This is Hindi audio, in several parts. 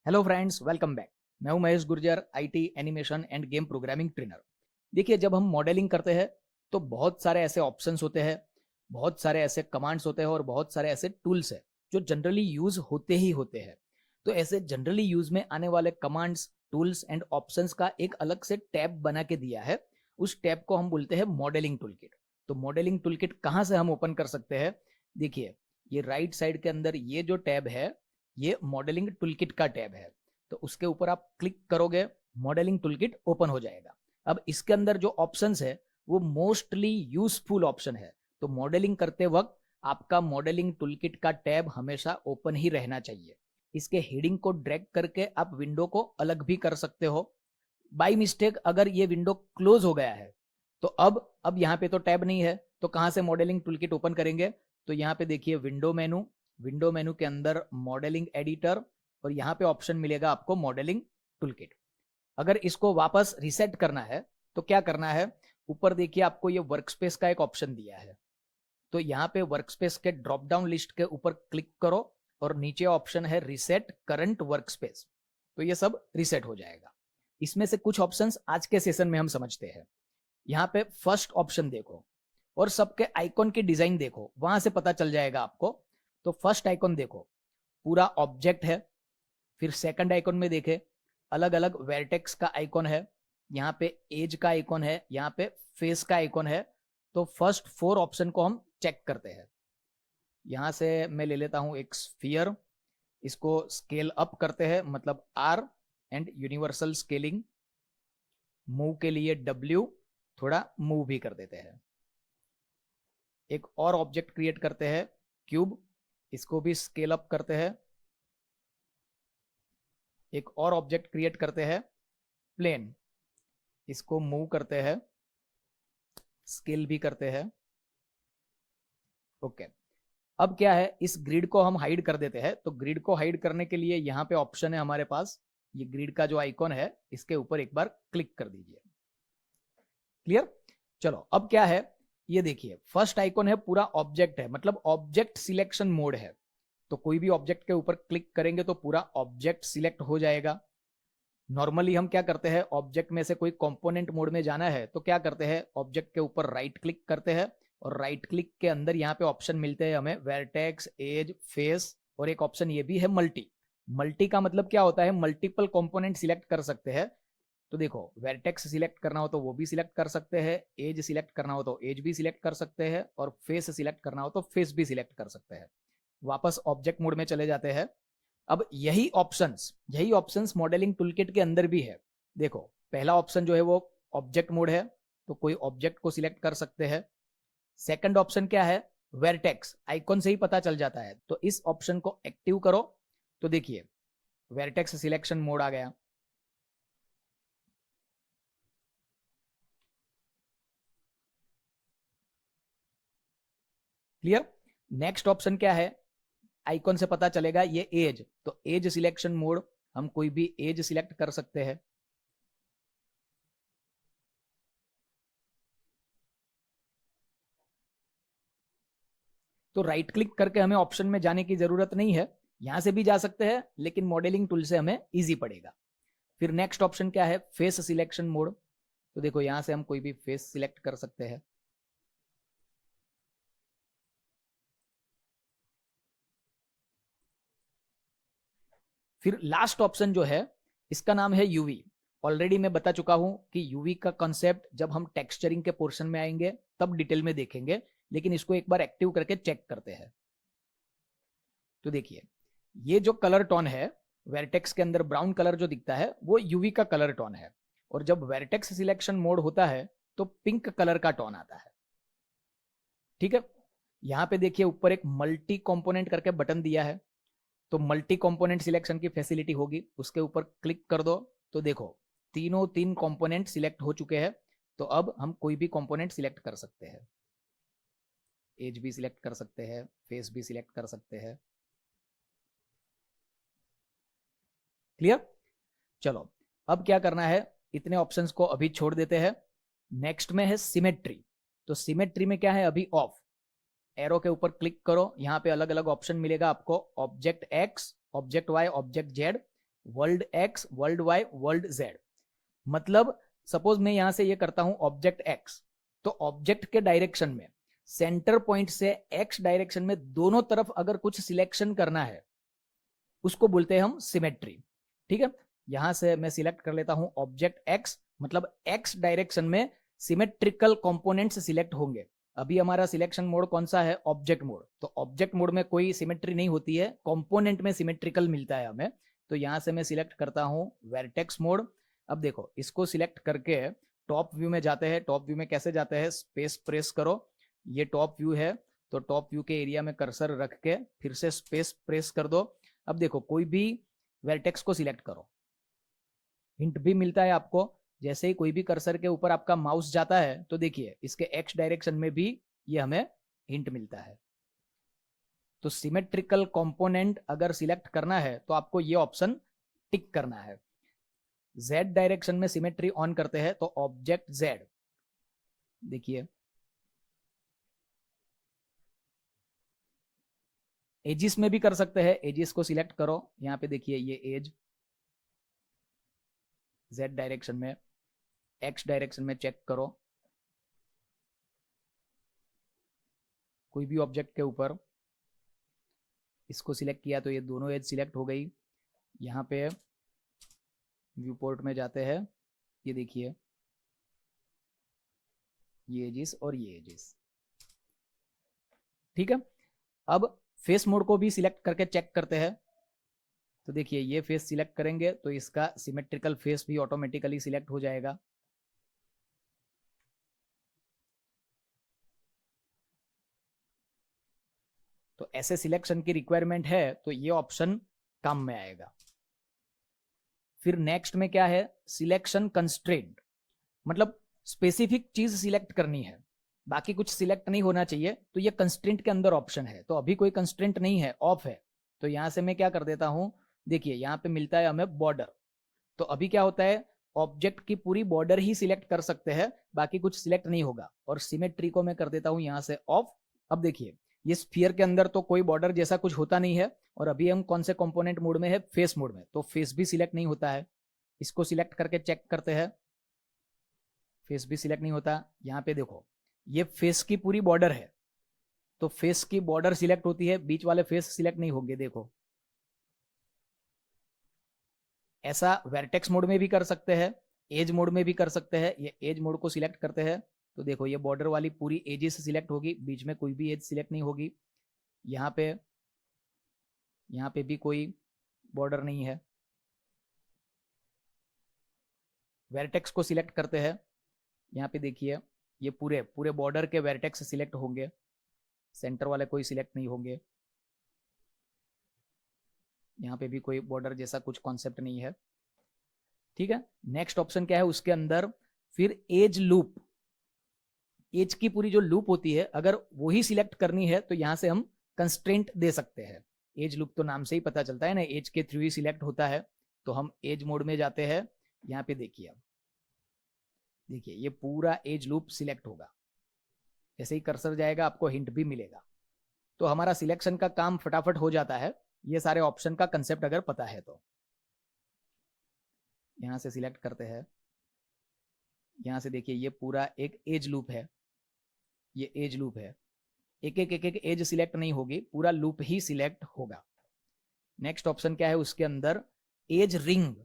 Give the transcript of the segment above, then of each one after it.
Hello friends, welcome back. मैं हूं Mahesh Gurjar, IT animation end game programming trainer. देखिए, जब हम मॉडलिंग करते हैं तो बहुत सारे ऐसे ऑप्शंस होते हैं, बहुत सारे ऐसे कमांड्स होते हैं और बहुत सारे ऐसे टूल्स हैं जो जनरली यूज होते ही होते हैं। तो ऐसे जनरली यूज में आने वाले कमांड्स, टूल्स एंड ऑप्शंस का एक अलग से टैब बना के दिया है। उस टैब को हम बोलते हैं मॉडलिंग टूलकिट। तो मॉडलिंग टूलकिट कहाँ से हम ओपन कर सकते हैं? देखिए, ये राइट साइड के अंदर ये जो टैब है, ये मॉडलिंग टूलकिट का टैब है। तो उसके ऊपर आप क्लिक करोगे, मॉडलिंग टूलकिट ओपन हो जाएगा। अब इसके अंदर जो ऑप्शंस है वो मोस्टली यूजफुल ऑप्शन है। तो मॉडलिंग करते वक्त आपका मॉडलिंग टूलकिट का टैब हमेशा ओपन ही रहना चाहिए। इसके हेडिंग को ड्रैग करके आप विंडो को अलग भी कर सकते हो। बाय मिस्टेक अगर ये विंडो क्लोज हो गया है तो अब यहाँ पे तो टैब नहीं है, तो कहाँ से मॉडलिंग टूलकिट ओपन करेंगे? तो यहाँ पे देखिए, विंडो मेनू के अंदर मॉडलिंग एडिटर, और यहाँ पे ऑप्शन मिलेगा आपको मॉडलिंग टूलकिट। अगर इसको वापस रिसेट करना है तो क्या करना है? ऊपर देखिए, आपको ये वर्कस्पेस का एक ऑप्शन दिया है। तो यहाँ पे वर्कस्पेस के ड्रॉप डाउन लिस्ट के ऊपर क्लिक करो और नीचे ऑप्शन है रिसेट करंट वर्कस्पेस। तो ये सब रिसेट हो जाएगा। इसमें से कुछ ऑप्शंस आज के सेशन में हम समझते हैं। यहाँ पे फर्स्ट ऑप्शन देखो और सबके आइकॉन की डिजाइन देखो, वहां से पता चल जाएगा आपको। तो फर्स्ट आइकॉन देखो, पूरा ऑब्जेक्ट है। फिर सेकंड आइकॉन में देखे, अलग अलग वर्टेक्स का आइकॉन है, यहाँ पे एज का आइकॉन है, यहाँ पे फेस का आइकॉन है। तो फर्स्ट 4 ऑप्शन को हम चेक करते हैं। यहां से मैं ले लेता हूं एक स्फीयर, इसको स्केल अप करते हैं, मतलब R and universal scaling. Move के लिए डब्ल्यू, थोड़ा मूव भी कर देते हैं। एक और ऑब्जेक्ट क्रिएट करते हैं, क्यूब, इसको भी स्केल अप करते हैं। एक और ऑब्जेक्ट क्रिएट करते हैं, प्लेन, इसको मूव करते हैं, स्केल भी करते हैं। ओके। अब क्या है, इस ग्रिड को हम हाइड कर देते हैं। तो ग्रिड को हाइड करने के लिए यहाँ पे ऑप्शन है हमारे पास, ये ग्रिड का जो आइकॉन है इसके ऊपर एक बार क्लिक कर दीजिए। क्लियर? चलो, अब क्या है, ये देखिए फर्स्ट आइकॉन है पूरा ऑब्जेक्ट है, मतलब ऑब्जेक्ट सिलेक्शन मोड है। तो कोई भी ऑब्जेक्ट के ऊपर क्लिक करेंगे तो पूरा ऑब्जेक्ट सिलेक्ट हो जाएगा। नॉर्मली हम क्या करते हैं, ऑब्जेक्ट में से कोई कंपोनेंट मोड में जाना है तो क्या करते हैं, ऑब्जेक्ट के ऊपर राइट क्लिक करते हैं, और राइट क्लिक के अंदर यहाँ पे ऑप्शन मिलते हैं हमें वर्टेक्स, एज, फेस, और एक ऑप्शन ये भी है मल्टी। मल्टी का मतलब क्या होता है, मल्टीपल कंपोनेंट सिलेक्ट कर सकते हैं। तो देखो, वर्टेक्स सिलेक्ट करना हो तो वो भी सिलेक्ट कर सकते हैं, एज सिलेक्ट करना हो तो एज भी सिलेक्ट कर सकते हैं, और फेस सिलेक्ट करना हो तो फेस भी सिलेक्ट कर सकते हैं। वापस ऑब्जेक्ट मोड में चले जाते हैं। अब यही ऑप्शंस मॉडलिंग टूलकिट के अंदर भी है। देखो, पहला ऑप्शन जो है वो ऑब्जेक्ट मोड है, तो कोई ऑब्जेक्ट को सिलेक्ट कर सकते हैं। सेकंड ऑप्शन क्या है, वर्टेक्स, आइकॉन से ही पता चल जाता है। तो इस ऑप्शन को एक्टिव करो, तो देखिए वर्टेक्स सिलेक्शन मोड आ गया। क्लियर? नेक्स्ट ऑप्शन क्या है, आइकॉन से पता चलेगा ये एज, तो एज सिलेक्शन मोड, हम कोई भी एज सिलेक्ट कर सकते हैं। तो राइट क्लिक करके हमें ऑप्शन में जाने की जरूरत नहीं है, यहां से भी जा सकते हैं, लेकिन मॉडलिंग टूल से हमें इजी पड़ेगा। फिर नेक्स्ट ऑप्शन क्या है, फेस सिलेक्शन मोड। तो देखो, यहां से हम कोई भी फेस सिलेक्ट कर सकते हैं। फिर लास्ट ऑप्शन जो है, इसका नाम है यूवी। ऑलरेडी मैं बता चुका हूं कि यूवी का कॉन्सेप्ट जब हम टेक्सचरिंग के पोर्शन में आएंगे तब डिटेल में देखेंगे, लेकिन इसको एक बार एक्टिव करके चेक करते हैं। तो देखिए, ये जो कलर टोन है, वर्टेक्स के अंदर ब्राउन कलर जो दिखता है वो यूवी का कलर टोन है, और जब वर्टेक्स सिलेक्शन मोड होता है तो पिंक कलर का टोन आता है। ठीक है? यहां पे देखिए ऊपर एक मल्टी कंपोनेंट करके बटन दिया है, तो मल्टी कंपोनेंट सिलेक्शन की फैसिलिटी होगी, उसके ऊपर क्लिक कर दो। तो देखो, तीनों 3 कंपोनेंट सिलेक्ट हो चुके हैं। तो अब हम कोई भी कंपोनेंट सिलेक्ट कर सकते हैं, एज भी सिलेक्ट कर सकते हैं, फेस भी सिलेक्ट कर सकते हैं। क्लियर? चलो, अब क्या करना है, इतने ऑप्शंस को अभी छोड़ देते हैं। नेक्स्ट में है सिमेट्री। तो सिमेट्री में क्या है, अभी ऑफ। एरो के ऊपर क्लिक करो, यहाँ पे अलग अलग ऑप्शन मिलेगा आपको, object X, object Y, object Z. World X, world Y, world Z. मतलब सपोज मैं यहां से ये करता हूं ऑब्जेक्ट एक्स, तो ऑब्जेक्ट के डायरेक्शन में सेंटर पॉइंट से एक्स डायरेक्शन में दोनों तरफ अगर कुछ सिलेक्शन करना है उसको बोलते हैं हम सिमेट्री। ठीक है, यहां से मैं सिलेक्ट कर लेता हूं ऑब्जेक्ट एक्स, मतलब एक्स डायरेक्शन में सिमेट्रिकल कंपोनेंट्स सिलेक्ट होंगे। अभी हमारा सिलेक्शन मोड कौन सा है? Object mode. तो ऑब्जेक्ट मोड में कोई सिमेट्री नहीं होती है, कंपोनेंट में सिमेट्रिकल मिलता है हमें। तो यहां से मैं सिलेक्ट करता हूं वर्टेक्स मोड। अब देखो, इसको सिलेक्ट करके टॉप व्यू में जाते हैं। टॉप व्यू में कैसे जाते हैं? स्पेस प्रेस करो, ये टॉप व्यू है, तो टॉप व्यू के एरिया में कर्सर रख के फिर से स्पेस प्रेस कर दो। अब देखो, कोई भी वर्टेक्स को सिलेक्ट करो, हिंट भी मिलता है आपको। जैसे ही कोई भी कर्सर के ऊपर आपका माउस जाता है तो देखिए इसके एक्स डायरेक्शन में भी ये हमें हिंट मिलता है। तो सिमेट्रिकल कंपोनेंट अगर सिलेक्ट करना है तो आपको ये ऑप्शन टिक करना है। जेड डायरेक्शन में सिमेट्री ऑन करते हैं तो ऑब्जेक्ट जेड, देखिए एजिस में भी कर सकते हैं। एजिस को सिलेक्ट करो, यहां पे देखिए ये एज जेड डायरेक्शन में, एक्स डायरेक्शन में चेक करो, कोई भी ऑब्जेक्ट के ऊपर इसको सिलेक्ट किया तो ये दोनों एज सिलेक्ट हो गई। यहाँ पे व्यू पोर्ट में जाते हैं, ये देखिए ये एजिस और ये एजिस। ठीक है, अब फेस मोड को भी सिलेक्ट करके चेक करते हैं। तो देखिए ये फेस सिलेक्ट करेंगे तो इसका सिमेट्रिकल फेस भी ऑटोमेटिकली सिलेक्ट हो जाएगा। तो ऐसे सिलेक्शन की रिक्वायरमेंट है तो ये ऑप्शन काम में आएगा। फिर नेक्स्ट में क्या है? सिलेक्शन कंस्ट्रेंट, मतलब स्पेसिफिक चीज सिलेक्ट करनी है, बाकी कुछ सिलेक्ट नहीं होना चाहिए। तो ये कंस्ट्रेंट के अंदर ऑप्शन है। तो अभी कोई कंस्ट्रेंट नहीं है, ऑफ है। तो यहां से मैं क्या कर देता हूं, देखिए यहां पे मिलता है हमें बॉर्डर। तो अभी क्या होता है, ऑब्जेक्ट की पूरी बॉर्डर ही सिलेक्ट कर सकते हैं, बाकी कुछ सिलेक्ट नहीं होगा। और सिमेट्री को मैं कर देता हूं यहां से ऑफ। अब देखिए ये स्फीयर के अंदर तो कोई बॉर्डर जैसा कुछ होता नहीं है, और अभी हम कौन से कंपोनेंट मोड में है? फेस मोड में, तो फेस भी सिलेक्ट नहीं होता है। इसको सिलेक्ट करके चेक करते हैं, फेस भी सिलेक्ट नहीं होता। यहाँ पे देखो ये फेस की पूरी बॉर्डर है, तो फेस की बॉर्डर सिलेक्ट होती है, बीच वाले फेस सिलेक्ट नहीं होंगे। देखो ऐसा वर्टेक्स मोड में भी कर सकते हैं, एज मोड में भी कर सकते हैं। ये एज मोड को सिलेक्ट करते हैं तो देखो ये बॉर्डर वाली पूरी एजेस सिलेक्ट होगी, बीच में कोई भी एज सिलेक्ट नहीं होगी। यहाँ पे भी कोई बॉर्डर नहीं है। वर्टेक्स को सिलेक्ट करते हैं, यहाँ पे देखिए ये पूरे पूरे बॉर्डर के वर्टेक्स सिलेक्ट होंगे, सेंटर वाले कोई सिलेक्ट नहीं होंगे। यहाँ पे भी कोई बॉर्डर जैसा कुछ कॉन्सेप्ट नहीं है। ठीक है, नेक्स्ट ऑप्शन क्या है उसके अंदर? फिर एज लूप। एज की पूरी जो लूप होती है अगर वही सिलेक्ट करनी है तो यहां से हम कंस्ट्रेंट दे सकते हैं। एज लूप तो नाम से ही पता चलता है ना, एज के थ्रू ही सिलेक्ट होता है। तो हम एज मोड में जाते हैं, यहाँ पे देखिए ये पूरा एज लूप सिलेक्ट होगा। जैसे ही कर्सर जाएगा आपको हिंट भी मिलेगा। तो हमारा सिलेक्शन का काम फटाफट हो जाता है, ये सारे ऑप्शन का कंसेप्ट अगर पता है तो। यहां से सिलेक्ट करते हैं, यहां से देखिए ये पूरा एक एज लूप है, ये एज लूप है। एक एक एज सिलेक्ट नहीं होगी, पूरा लूप ही सिलेक्ट होगा। नेक्स्ट ऑप्शन क्या है उसके अंदर? Edge ring.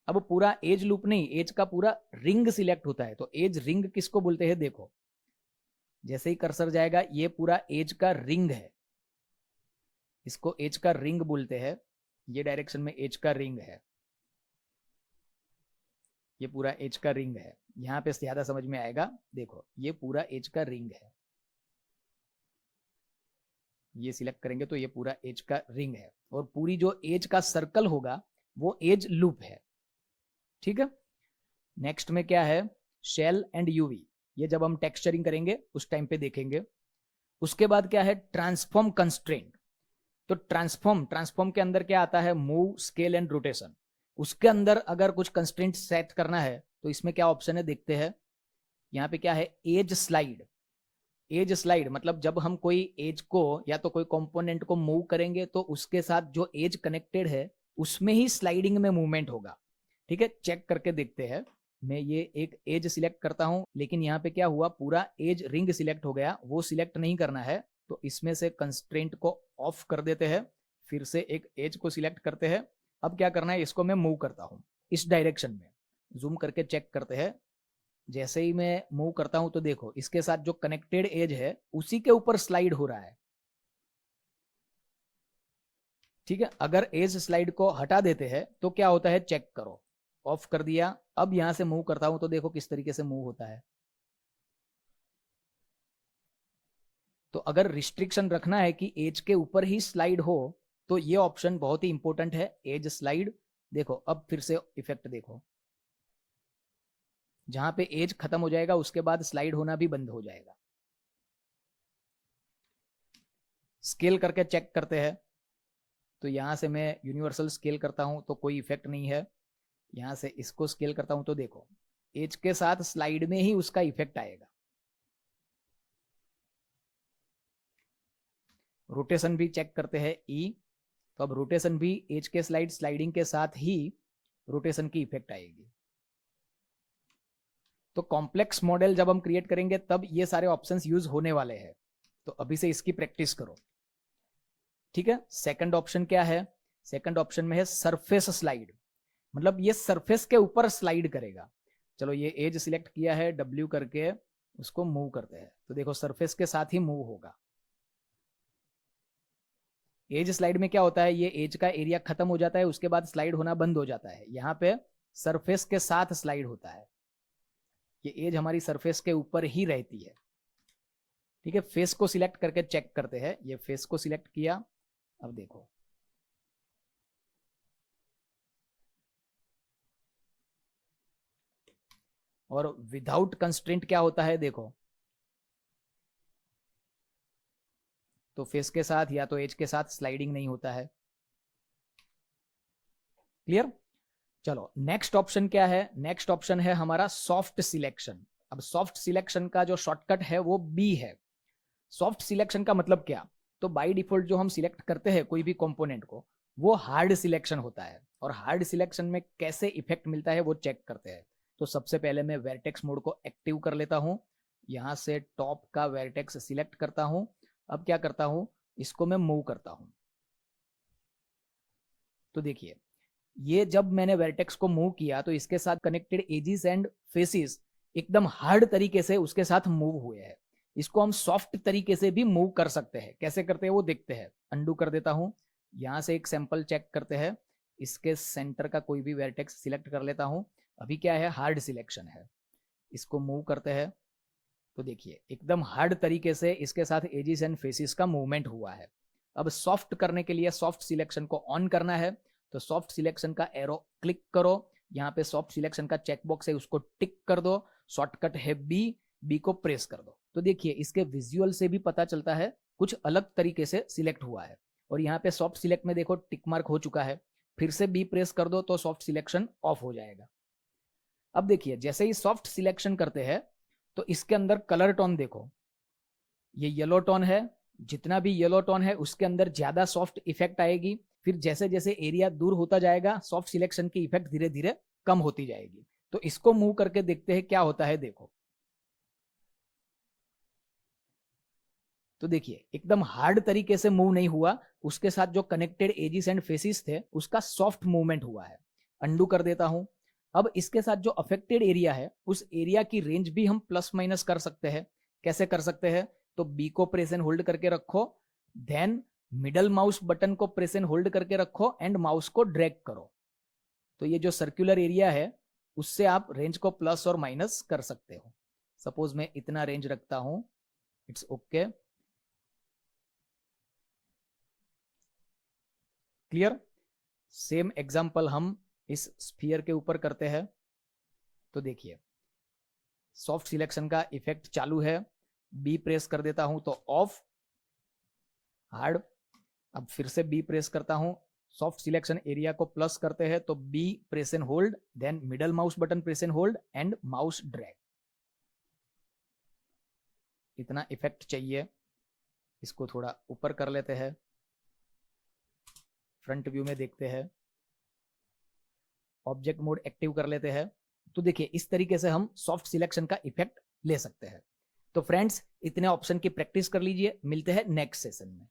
अब पूरा एज लूप नहीं, एज का पूरा रिंग सिलेक्ट होता है। तो एज रिंग किसको बोलते हैं? देखो जैसे ही कर्सर जाएगा ये पूरा एज का रिंग है, इसको एज का रिंग बोलते हैं। ये डायरेक्शन में एज का रिंग है, ये पूरा एज का रिंग है। यहां पे ज्यादा समझ में आएगा। देखो ये पूरा एज का रिंग है, ये सिलेक्ट करेंगे तो ये पूरा एज का रिंग है, और पूरी जो एज का सर्कल होगा वो एज लूप है। ठीक है, नेक्स्ट में क्या है? Shell and UV. ये जब हम टेक्सचरिंग करेंगे उस टाइम पे देखेंगे। उसके बाद क्या है? Transform constraint. तो ट्रांसफॉर्म के अंदर क्या आता है? Move, scale and rotation. उसके अंदर अगर कुछ कंस्ट्रेंट सेट करना है तो इसमें क्या ऑप्शन है देखते हैं। यहाँ पे क्या है? As slide. एज स्लाइड मतलब जब हम कोई एज को या तो कोई कंपोनेंट को मूव करेंगे तो उसके साथ जो एज कनेक्टेड है उसमें ही स्लाइडिंग में मूवमेंट होगा। ठीक है, चेक करके देखते हैं। मैं ये एक एज सिलेक्ट करता हूं, लेकिन यहाँ पे क्या हुआ, पूरा एज रिंग सिलेक्ट हो गया, वो सिलेक्ट नहीं करना है। तो इसमें से कंस्ट्रेंट को ऑफ कर देते हैं, फिर से एक एज को सिलेक्ट करते हैं। अब क्या करना है, इसको मैं मूव करता हूँ इस डायरेक्शन में। जूम करके चेक करते हैं। जैसे ही मैं मूव करता हूं तो देखो इसके साथ जो कनेक्टेड एज है उसी के ऊपर स्लाइड हो रहा है। ठीक है, अगर एज स्लाइड को हटा देते हैं तो क्या होता है, चेक करो। ऑफ कर दिया, अब यहां से मूव करता हूं तो देखो किस तरीके से मूव होता है। तो अगर रिस्ट्रिक्शन रखना है कि एज के ऊपर ही स्लाइड हो तो ये ऑप्शन बहुत ही इंपॉर्टेंट है, एज स्लाइड। देखो अब फिर से इफेक्ट देखो, जहां पे एज खत्म हो जाएगा उसके बाद स्लाइड होना भी बंद हो जाएगा। स्केल करके चेक करते हैं। तो यहां से मैं यूनिवर्सल स्केल करता हूं तो कोई इफेक्ट नहीं है। यहां से इसको स्केल करता हूं तो देखो एज के साथ स्लाइड में ही उसका इफेक्ट आएगा। रोटेशन भी चेक करते हैं, ई। तो अब रोटेशन भी एज के स्लाइडिंग के साथ ही रोटेशन की इफेक्ट आएगी। तो कॉम्प्लेक्स मॉडल जब हम क्रिएट करेंगे तब ये सारे ऑप्शंस यूज होने वाले हैं। तो अभी से इसकी प्रैक्टिस करो। ठीक है, सेकंड ऑप्शन क्या है, सेकंड ऑप्शन में है सरफेस स्लाइड, मतलब ये सरफेस के ऊपर स्लाइड करेगा। चलो ये एज सिलेक्ट किया है, डब्ल्यू करके उसको मूव करते हैं तो देखो सरफेस के साथ ही मूव होगा। एज स्लाइड में क्या होता है, ये एज का एरिया खत्म हो जाता है उसके बाद स्लाइड होना बंद हो जाता है। यहाँ पे सरफेस के साथ स्लाइड होता है, ये एज हमारी सरफेस के ऊपर ही रहती है। ठीक है, फेस को सिलेक्ट करके चेक करते हैं। ये फेस को सिलेक्ट किया, अब देखो और विदाउट कंस्ट्रेंट क्या होता है देखो, तो फेस के साथ या तो एज के साथ स्लाइडिंग नहीं होता है। क्लियर। चलो नेक्स्ट ऑप्शन क्या है, नेक्स्ट ऑप्शन है हमारा सॉफ्ट सिलेक्शन। अब सॉफ्ट सिलेक्शन का जो शॉर्टकट है वो बी है। सॉफ्ट सिलेक्शन का मतलब क्या, तो बाय डिफॉल्ट जो हम सिलेक्ट करते हैं कोई भी कंपोनेंट को वो हार्ड सिलेक्शन होता है, और हार्ड सिलेक्शन में कैसे इफेक्ट मिलता है वो चेक करते हैं। तो सबसे पहले मैं वेर्टेक्स मोड को एक्टिव कर लेता हूं, यहां से टॉप का वेर्टेक्स सिलेक्ट करता हूं। अब क्या करता हूं, इसको मैं मूव करता हूं। तो देखिए ये जब मैंने वेर्टेक्स को मूव किया तो इसके साथ कनेक्टेड एजिस एंड फेसिस एकदम हार्ड तरीके से उसके साथ मूव हुए हैं। इसको हम सॉफ्ट तरीके से भी मूव कर सकते हैं, कैसे करते हैं वो देखते हैं। अंडू कर देता हूं, यहां से एक सैंपल चेक करते हैं। इसके सेंटर का कोई भी वेर्टेक्स सिलेक्ट कर लेता हूं। अभी क्या है, हार्ड सिलेक्शन है। इसको मूव करते हैं तो देखिए एकदम हार्ड तरीके से इसके साथ एजिस एंड फेसिस का मूवमेंट हुआ है। अब सॉफ्ट करने के लिए सॉफ्ट सिलेक्शन को ऑन करना है, तो सॉफ्ट सिलेक्शन का एरो क्लिक करो, यहाँ पे सॉफ्ट सिलेक्शन का चेकबॉक्स है उसको टिक कर दो, शॉर्टकट है बी, बी को प्रेस कर दो। तो देखिए इसके विजुअल से भी पता चलता है कुछ अलग तरीके से सिलेक्ट हुआ है। और यहाँ पे सॉफ्ट सिलेक्ट में देखो टिक मार्क हो चुका है, फिर से बी प्रेस कर दो तो सॉफ्ट सिलेक्शन ऑफ हो जाएगा। अब देखिए जैसे ही सॉफ्ट सिलेक्शन करते हैं तो इसके अंदर कलर टोन देखो, ये येलो टोन है, जितना भी येलो टोन है उसके अंदर ज्यादा सॉफ्ट इफेक्ट आएगी। फिर जैसे जैसे एरिया दूर होता जाएगा सॉफ्ट सिलेक्शन की इफेक्ट धीरे धीरे कम होती जाएगी। तो इसको मूव करके देखते हैं क्या होता है, देखो तो देखिए एकदम हार्ड तरीके से मूव नहीं हुआ, उसके साथ जो कनेक्टेड एजिस एंड फेसिस थे उसका सॉफ्ट मूवमेंट हुआ है। अंडू कर देता हूं। अब इसके साथ जो अफेक्टेड एरिया है उस एरिया की रेंज भी हम प्लस माइनस कर सकते हैं। कैसे कर सकते हैं, तो बी को प्रेस एंड होल्ड करके रखो, देन मिडल माउस बटन को प्रेस एंड होल्ड करके रखो एंड माउस को ड्रैग करो। तो ये जो सर्कुलर एरिया है उससे आप रेंज को प्लस और माइनस कर सकते हो। सपोज मैं इतना रेंज रखता हूं, it's okay. Clear. Same example हम इस स्फीयर के ऊपर करते हैं। तो देखिए सॉफ्ट सिलेक्शन का इफेक्ट चालू है, बी प्रेस कर देता हूं तो ऑफ, हार्ड। अब फिर से बी प्रेस करता हूं, सॉफ्ट सिलेक्शन एरिया को प्लस करते हैं तो B press and hold, then middle mouse button press and hold and mouse drag. इतना इफेक्ट चाहिए, इसको थोड़ा ऊपर कर लेते हैं, फ्रंट व्यू में देखते हैं। ऑब्जेक्ट मोड एक्टिव कर लेते हैं। तो देखिए इस तरीके से हम सॉफ्ट सिलेक्शन का इफेक्ट ले सकते हैं। तो फ्रेंड्स इतने ऑप्शन की प्रैक्टिस कर लीजिए, मिलते हैं नेक्स्ट सेशन में।